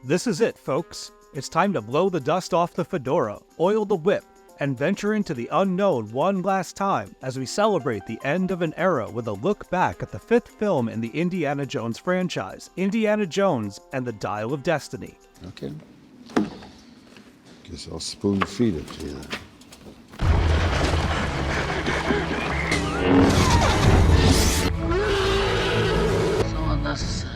This is it, folks. It's time to blow the dust off the fedora, oil the whip, and venture into the unknown one last time as we celebrate the end of an era with a look back at the fifth film in the Indiana Jones franchise, Indiana Jones and the Dial of Destiny. Okay. Guess I'll spoon feed it to you then. So unnecessary.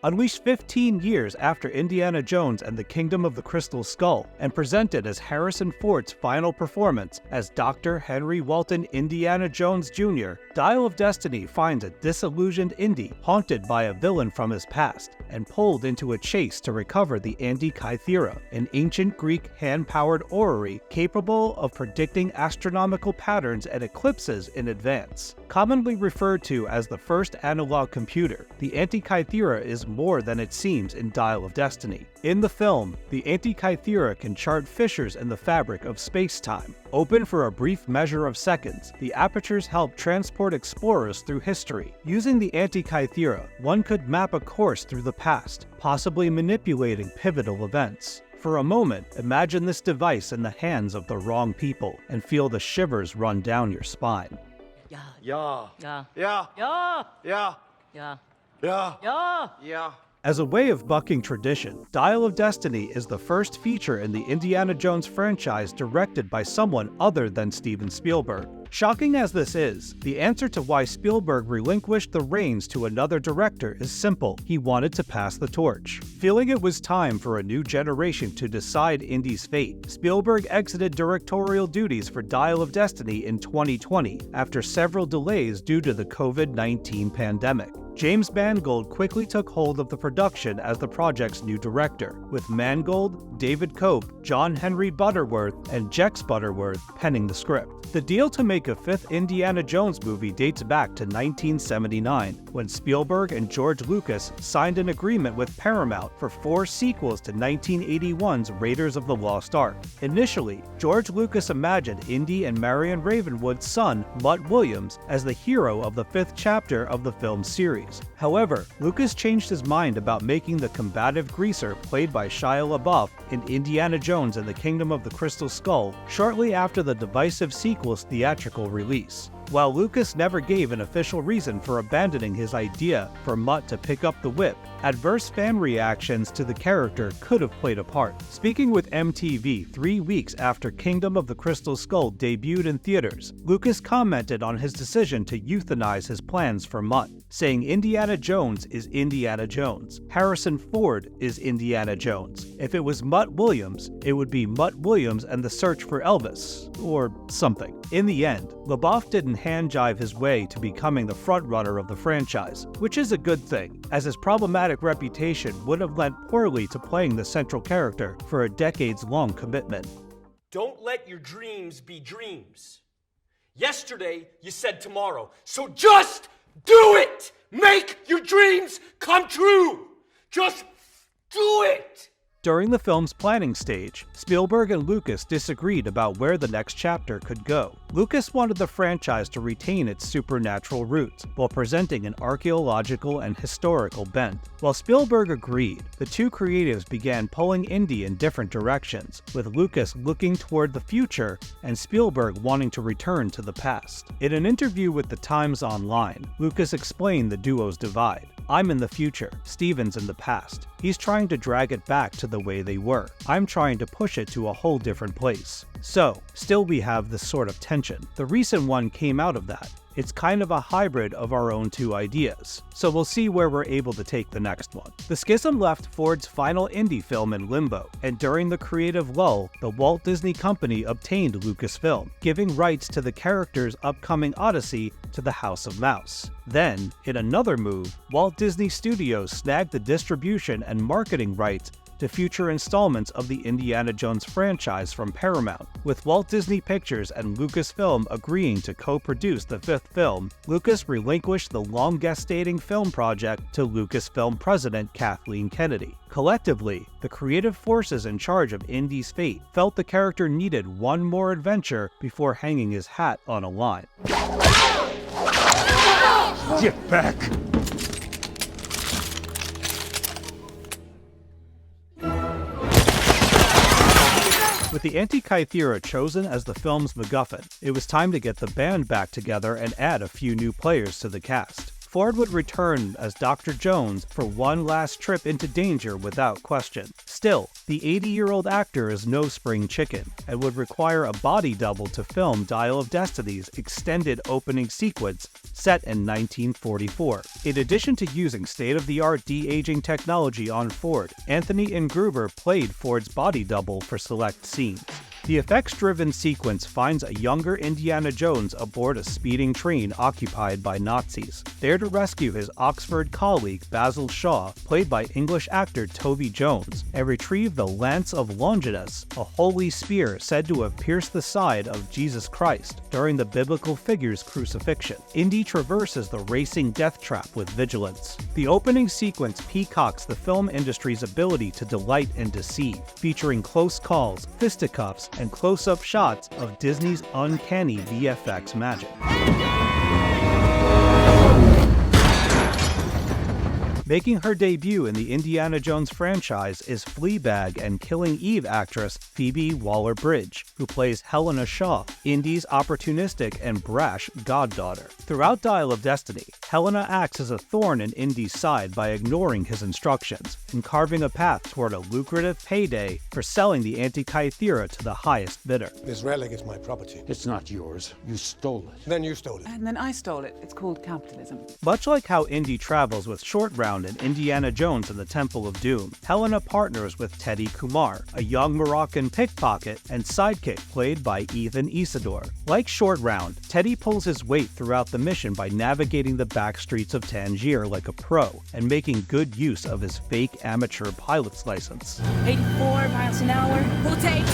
Unleashed 15 years after Indiana Jones and the Kingdom of the Crystal Skull, and presented as Harrison Ford's final performance as Dr. Henry Walton Indiana Jones Jr., Dial of Destiny finds a disillusioned Indy haunted by a villain from his past, and pulled into a chase to recover the Antikythera, an ancient Greek hand-powered orrery capable of predicting astronomical patterns and eclipses in advance. Commonly referred to as the first analog computer, the Antikythera is more than it seems in Dial of Destiny. In the film, the Antikythera can chart fissures in the fabric of space-time. Open for a brief measure of seconds, the apertures help transport explorers through history. Using the Antikythera, one could map a course through the past, possibly manipulating pivotal events. For a moment, imagine this device in the hands of the wrong people and feel the shivers run down your spine. Yeah. Yeah. Yeah. Yeah. Yeah. Yeah. Yeah. Yeah. Yeah. Yeah. As a way of bucking tradition, Dial of Destiny is the first feature in the Indiana Jones franchise directed by someone other than Steven Spielberg. Shocking as this is, the answer to why Spielberg relinquished the reins to another director is simple: he wanted to pass the torch. Feeling it was time for a new generation to decide Indy's fate, Spielberg exited directorial duties for Dial of Destiny in 2020 after several delays due to the COVID-19 pandemic. James Mangold quickly took hold of the production as the project's new director, with Mangold, David Cope, John Henry Butterworth, and Jex Butterworth penning the script. The deal to make a fifth Indiana Jones movie dates back to 1979, when Spielberg and George Lucas signed an agreement with Paramount for 4 sequels to 1981's Raiders of the Lost Ark. Initially, George Lucas imagined Indy and Marion Ravenwood's son, Mutt Williams, as the hero of the 5th chapter of the film series. However, Lucas changed his mind about making the combative greaser played by Shia LaBeouf in Indiana Jones and the Kingdom of the Crystal Skull shortly after the divisive sequel's theatrical release. While Lucas never gave an official reason for abandoning his idea for Mutt to pick up the whip, adverse fan reactions to the character could have played a part. Speaking with MTV 3 weeks after Kingdom of the Crystal Skull debuted in theaters, Lucas commented on his decision to euthanize his plans for Mutt, saying Indiana Jones is Indiana Jones. Harrison Ford is Indiana Jones. If it was Mutt Williams, it would be Mutt Williams and the Search for Elvis, or something. In the end, LaBeouf didn't hand-jive his way to becoming the frontrunner of the franchise, which is a good thing, as his problematic reputation would have lent poorly to playing the central character for a decades-long commitment. Don't let your dreams be dreams. Yesterday, you said tomorrow, so just do it! Make your dreams come true! Just do it! During the film's planning stage, Spielberg and Lucas disagreed about where the next chapter could go. Lucas wanted the franchise to retain its supernatural roots, while presenting an archaeological and historical bent. While Spielberg agreed, the two creatives began pulling Indy in different directions, with Lucas looking toward the future and Spielberg wanting to return to the past. In an interview with The Times Online, Lucas explained the duo's divide. "I'm in the future, Steven's in the past. He's trying to drag it back to the way they were. I'm trying to push it to a whole different place." So, still we have this sort of tension. The recent one came out of that. It's kind of a hybrid of our own two ideas, so we'll see where we're able to take the next one. The schism left Ford's final Indy film in limbo, and during the creative lull, the Walt Disney Company obtained Lucasfilm, giving rights to the character's upcoming odyssey to the House of Mouse. Then, in another move, Walt Disney Studios snagged the distribution and marketing rights to future installments of the Indiana Jones franchise from Paramount. With Walt Disney Pictures and Lucasfilm agreeing to co-produce the 5th film, Lucas relinquished the long-gestating film project to Lucasfilm president Kathleen Kennedy. Collectively, the creative forces in charge of Indy's fate felt the character needed one more adventure before hanging his hat on a line. Get back! With the Antikythera chosen as the film's MacGuffin, it was time to get the band back together and add a few new players to the cast. Ford would return as Dr. Jones for one last trip into danger without question. Still, the 80-year-old actor is no spring chicken and would require a body double to film Dial of Destiny's extended opening sequence set in 1944. In addition to using state-of-the-art de-aging technology on Ford, Anthony Ingruber played Ford's body double for select scenes. The effects-driven sequence finds a younger Indiana Jones aboard a speeding train occupied by Nazis, there to rescue his Oxford colleague Basil Shaw, played by English actor Toby Jones, and retrieve the Lance of Longinus, a holy spear said to have pierced the side of Jesus Christ during the biblical figure's crucifixion. Indy traverses the racing death trap with vigilance. The opening sequence peacocks the film industry's ability to delight and deceive, featuring close calls, fisticuffs, and close-up shots of Disney's uncanny VFX magic. Making her debut in the Indiana Jones franchise is Fleabag and Killing Eve actress Phoebe Waller-Bridge, who plays Helena Shaw, Indy's opportunistic and brash goddaughter. Throughout Dial of Destiny, Helena acts as a thorn in Indy's side by ignoring his instructions and carving a path toward a lucrative payday for selling the Antikythera to the highest bidder. This relic is my property. It's not yours. You stole it. Then you stole it. And then I stole it. It's called capitalism. Much like how Indy travels with Short Round in Indiana Jones and the Temple of Doom, Helena partners with Teddy Kumar, a young Moroccan pickpocket and sidekick played by Ethan Isidore. Like Short Round, Teddy pulls his weight throughout the mission by navigating the back streets of Tangier like a pro and making good use of his fake amateur pilot's license. 84 miles an hour. We'll take.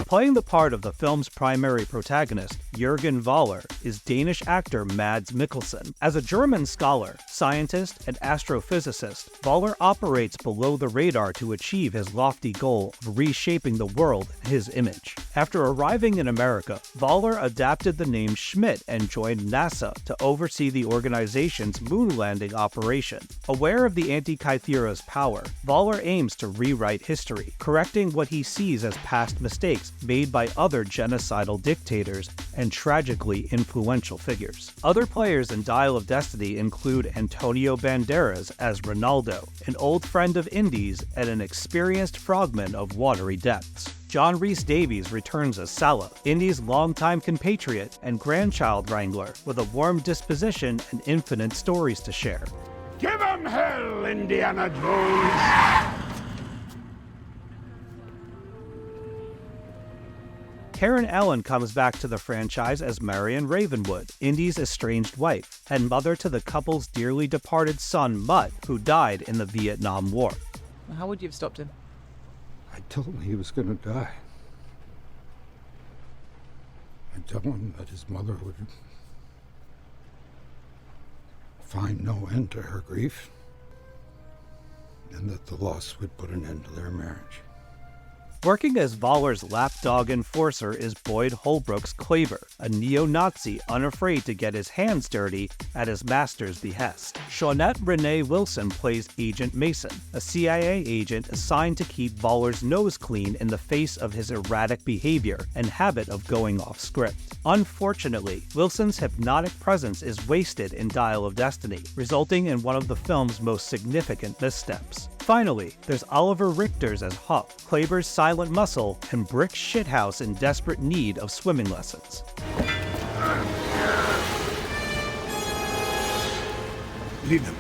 Playing the part of the film's primary protagonist, Jürgen Voller, is Danish actor Mads Mikkelsen. As a German scholar, scientist, and astrophysicist, Voller operates below the radar to achieve his lofty goal of reshaping the world in his image. After arriving in America, Voller adapted the name Schmidt and joined NASA to oversee the organization's moon landing operation. Aware of the Antikythera's power, Voller aims to rewrite history, correcting what he sees as past mistakes made by other genocidal dictators and tragically influential figures. Other players in Dial of Destiny include Antonio Banderas as Ronaldo, an old friend of Indy's and an experienced frogman of watery depths. John Rhys-Davies returns as Sala, Indy's longtime compatriot and grandchild wrangler with a warm disposition and infinite stories to share. Give 'em hell, Indiana Jones! Karen Allen comes back to the franchise as Marion Ravenwood, Indy's estranged wife, and mother to the couple's dearly departed son, Mutt, who died in the Vietnam War. How would you have stopped him? I told him he was going to die. I told him that his mother would find no end to her grief, and that the loss would put an end to their marriage. Working as Voller's lapdog enforcer is Boyd Holbrook's Claver, a neo-Nazi unafraid to get his hands dirty at his master's behest. Shawnette Renee Wilson plays Agent Mason, a CIA agent assigned to keep Voller's nose clean in the face of his erratic behavior and habit of going off script. Unfortunately, Wilson's hypnotic presence is wasted in Dial of Destiny, resulting in one of the film's most significant missteps. Finally, there's Oliver Richters as Huck, Claver's silent muscle and Brick Shithouse in desperate need of swimming lessons. Leave them.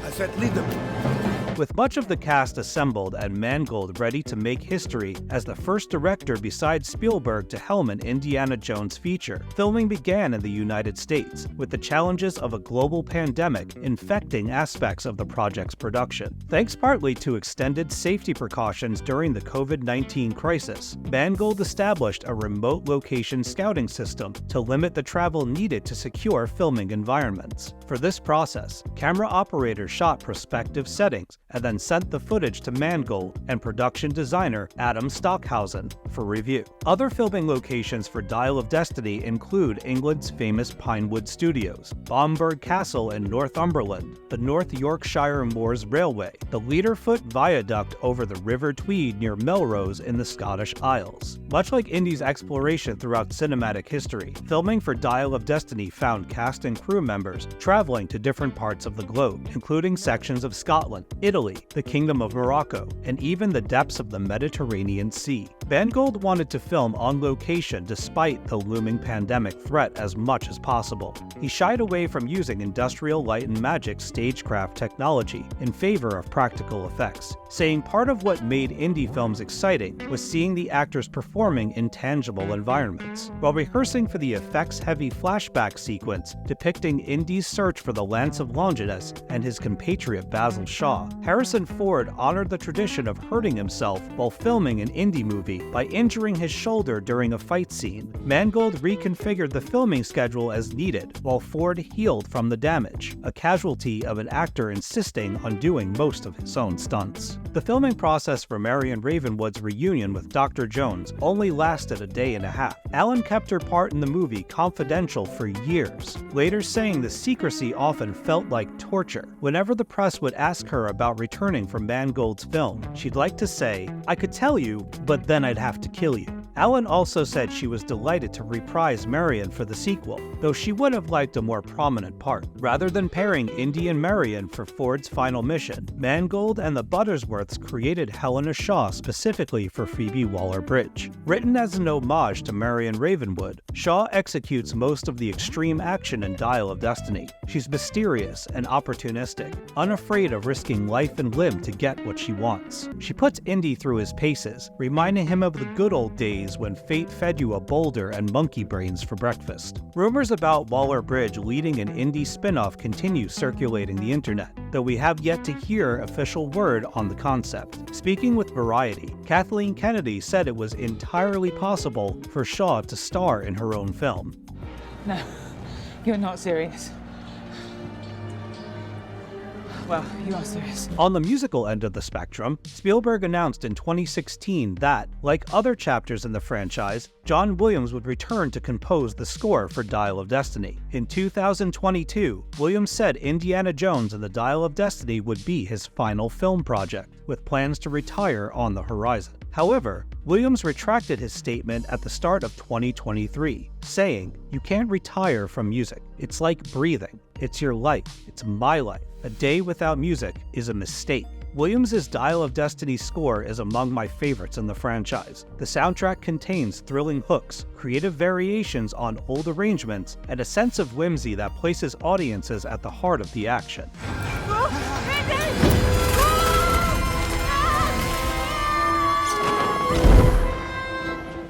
I said leave them. With much of the cast assembled and Mangold ready to make history as the first director besides Spielberg to helm an Indiana Jones feature, filming began in the United States, with the challenges of a global pandemic infecting aspects of the project's production. Thanks partly to extended safety precautions during the COVID-19 crisis, Mangold established a remote location scouting system to limit the travel needed to secure filming environments. For this process, camera operators shot prospective settings and then sent the footage to Mangold and production designer Adam Stockhausen for review. Other filming locations for Dial of Destiny include England's famous Pinewood Studios, Bomberg Castle in Northumberland, the North Yorkshire Moors Railway, the Leaderfoot Viaduct over the River Tweed near Melrose in the Scottish Isles. Much like Indy's exploration throughout cinematic history, filming for Dial of Destiny found cast and crew members traveling to different parts of the globe, including sections of Scotland, Italy, the Kingdom of Morocco, and even the depths of the Mediterranean Sea. Mangold wanted to film on location despite the looming pandemic threat as much as possible. He shied away from using industrial light and magic stagecraft technology in favor of practical effects, saying part of what made indie films exciting was seeing the actors performing in tangible environments. While rehearsing for the effects-heavy flashback sequence depicting Indy's search for the Lance of Longinus and his compatriot Basil Shaw, Harrison Ford honored the tradition of hurting himself while filming an indie movie by injuring his shoulder during a fight scene. Mangold reconfigured the filming schedule as needed, while Ford healed from the damage, a casualty of an actor insisting on doing most of his own stunts. The filming process for Marion Ravenwood's reunion with Dr. Jones only lasted a day and a half. Allen kept her part in the movie confidential for years, later saying the secrecy often felt like torture. Whenever the press would ask her about returning from Mangold's film, she'd like to say, "I could tell you, but then I'd have to kill you." Allen also said she was delighted to reprise Marion for the sequel, though she would have liked a more prominent part. Rather than pairing Indy and Marion for Ford's final mission, Mangold and the Buttersworths created Helena Shaw specifically for Phoebe Waller-Bridge. Written as an homage to Marion Ravenwood, Shaw executes most of the extreme action in Dial of Destiny. She's mysterious and opportunistic, unafraid of risking life and limb to get what she wants. She puts Indy through his paces, reminding him of the good old days when fate fed you a boulder and monkey brains for breakfast. Rumors about Waller-Bridge leading an Indy spin-off continue circulating the internet, though we have yet to hear official word on the concept. Speaking with Variety, Kathleen Kennedy said it was entirely possible for Shaw to star in her own film. No, you're not serious. Well, you are serious. On the musical end of the spectrum, Spielberg announced in 2016 that, like other chapters in the franchise, John Williams would return to compose the score for Dial of Destiny. In 2022, Williams said Indiana Jones and the Dial of Destiny would be his final film project, with plans to retire on the horizon. However, Williams retracted his statement at the start of 2023, saying, "You can't retire from music. It's like breathing. It's your life. It's my life. A day without music is a mistake." Williams' Dial of Destiny score is among my favorites in the franchise. The soundtrack contains thrilling hooks, creative variations on old arrangements, and a sense of whimsy that places audiences at the heart of the action.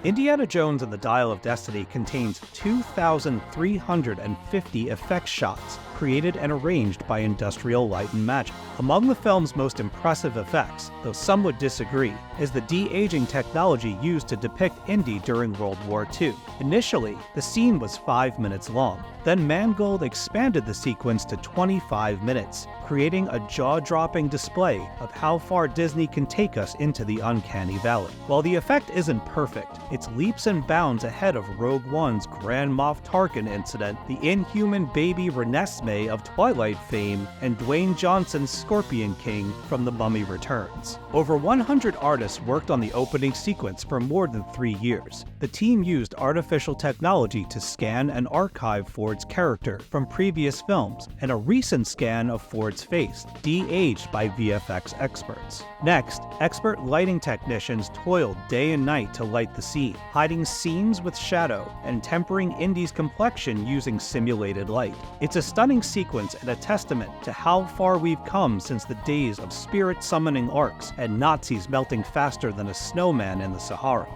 Indiana Jones and the Dial of Destiny contains 2,350 effects shots, created and arranged by Industrial Light and Magic. Among the film's most impressive effects, though some would disagree, is the de-aging technology used to depict Indy during World War II. Initially, the scene was 5 minutes long. Then Mangold expanded the sequence to 25 minutes, creating a jaw-dropping display of how far Disney can take us into the uncanny valley. While the effect isn't perfect, it's leaps and bounds ahead of Rogue One's Grand Moff Tarkin incident, the inhuman baby Renesmee of Twilight fame, and Dwayne Johnson's Scorpion King from The Mummy Returns. Over 100 artists worked on the opening sequence for more than 3 years. The team used artificial technology to scan and archive Ford's character from previous films, and a recent scan of Ford's face, de-aged by VFX experts. Next, expert lighting technicians toiled day and night to light the scene, hiding seams with shadow and tempering Indy's complexion using simulated light. It's a stunning sequence and a testament to how far we've come since the days of spirit summoning arcs and Nazis melting faster than a snowman in the Sahara.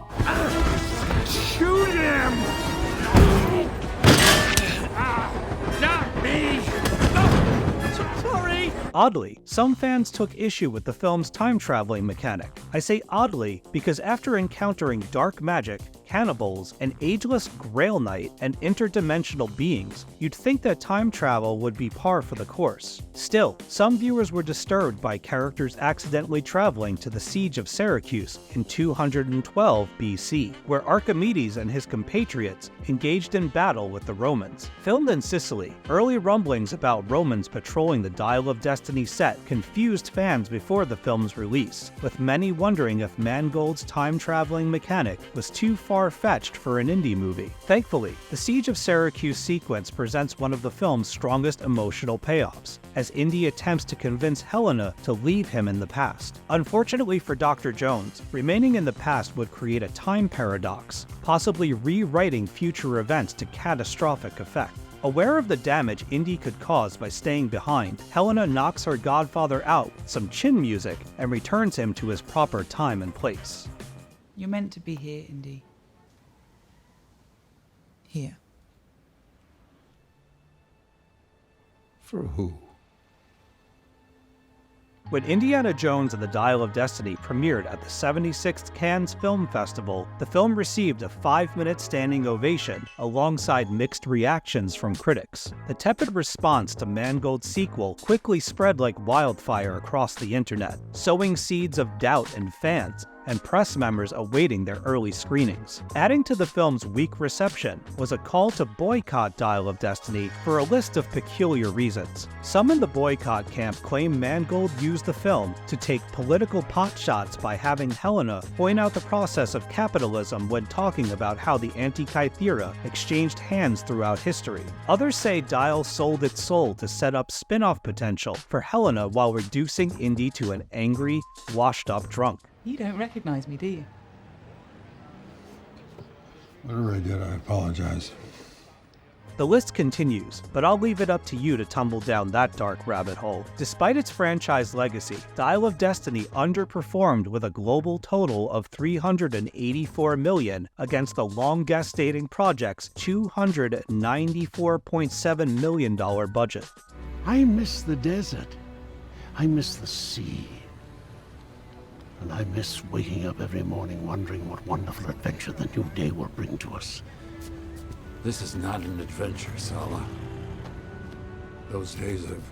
Shoot him! Not me! Sorry! Oddly, some fans took issue with the film's time-traveling mechanic. I say oddly because after encountering dark magic, cannibals, an ageless Grail Knight, and interdimensional beings, you'd think that time travel would be par for the course. Still, some viewers were disturbed by characters accidentally traveling to the Siege of Syracuse in 212 BC, where Archimedes and his compatriots engaged in battle with the Romans. Filmed in Sicily, early rumblings about Romans patrolling the Dial of Destiny set confused fans before the film's release, with many wondering if Mangold's time-traveling mechanic was too far-fetched for an Indy movie. Thankfully, the Siege of Syracuse sequence presents one of the film's strongest emotional payoffs, as Indy attempts to convince Helena to leave him in the past. Unfortunately for Dr. Jones, remaining in the past would create a time paradox, possibly rewriting future events to catastrophic effect. Aware of the damage Indy could cause by staying behind, Helena knocks her godfather out with some chin music and returns him to his proper time and place. You're meant to be here, Indy. Here. For who? When Indiana Jones and the Dial of Destiny premiered at the 76th Cannes Film Festival, the film received a 5-minute standing ovation alongside mixed reactions from critics. The tepid response to Mangold's sequel quickly spread like wildfire across the internet, sowing seeds of doubt in fans and press members awaiting their early screenings. Adding to the film's weak reception was a call to boycott Dial of Destiny for a list of peculiar reasons. Some in the boycott camp claim Mangold used the film to take political potshots by having Helena point out the process of capitalism when talking about how the Antikythera exchanged hands throughout history. Others say Dial sold its soul to set up spin-off potential for Helena while reducing Indy to an angry, washed-up drunk. You don't recognize me, do you? Whatever I did, I apologize. The list continues, but I'll leave it up to you to tumble down that dark rabbit hole. Despite its franchise legacy, Dial of Destiny underperformed with a global total of $384 million against the long-gestating project's $294.7 million budget. I miss the desert. I miss the sea. And I miss waking up every morning wondering what wonderful adventure the new day will bring to us. This is not an adventure, Sala. Those days have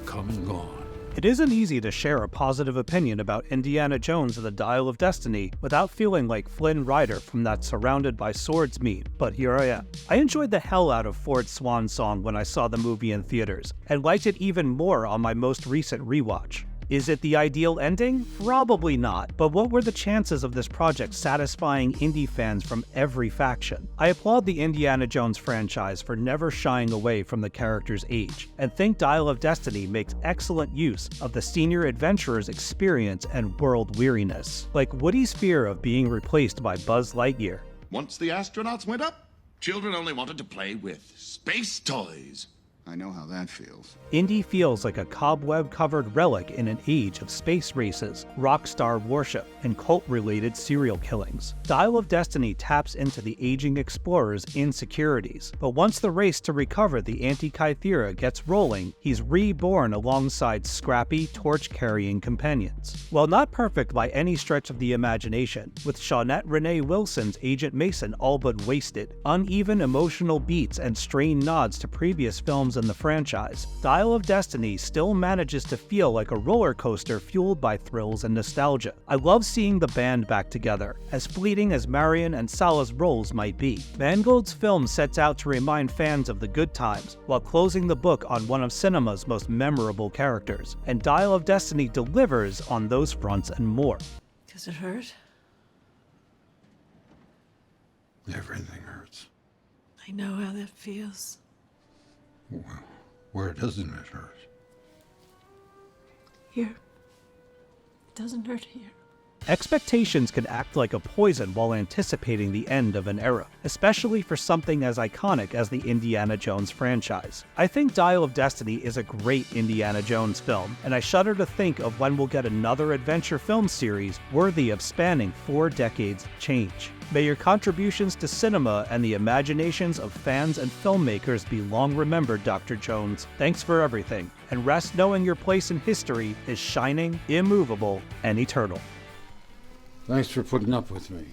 come and gone. It isn't easy to share a positive opinion about Indiana Jones and the Dial of Destiny without feeling like Flynn Rider from that Surrounded by Swords meme, but here I am. I enjoyed the hell out of Ford's Swan Song when I saw the movie in theaters, and liked it even more on my most recent rewatch. Is it the ideal ending? Probably not, but what were the chances of this project satisfying Indy fans from every faction? I applaud the Indiana Jones franchise for never shying away from the character's age, and think Dial of Destiny makes excellent use of the senior adventurer's experience and world weariness, like Woody's fear of being replaced by Buzz Lightyear. Once the astronauts went up, children only wanted to play with space toys. I know how that feels. Indy feels like a cobweb-covered relic in an age of space races, rock star worship, and cult-related serial killings. Dial of Destiny taps into the aging explorer's insecurities, but once the race to recover the Antikythera gets rolling, he's reborn alongside scrappy, torch-carrying companions. While not perfect by any stretch of the imagination, with Shawnette Renee Wilson's Agent Mason all but wasted, uneven emotional beats and strained nods to previous films in the franchise, Dial of Destiny still manages to feel like a roller coaster fueled by thrills and nostalgia. I love seeing the band back together, as fleeting as Marion and Sala's roles might be. Mangold's film sets out to remind fans of the good times, while closing the book on one of cinema's most memorable characters, and Dial of Destiny delivers on those fronts and more. Does it hurt? Everything hurts. I know how that feels. Well, where doesn't it hurt? Here. It doesn't hurt here. Expectations can act like a poison while anticipating the end of an era, especially for something as iconic as the Indiana Jones franchise. I think Dial of Destiny is a great Indiana Jones film, and I shudder to think of when we'll get another adventure film series worthy of spanning 4 decades of change. May your contributions to cinema and the imaginations of fans and filmmakers be long remembered, Dr. Jones. Thanks for everything, and rest knowing your place in history is shining, immovable, and eternal. Thanks for putting up with me.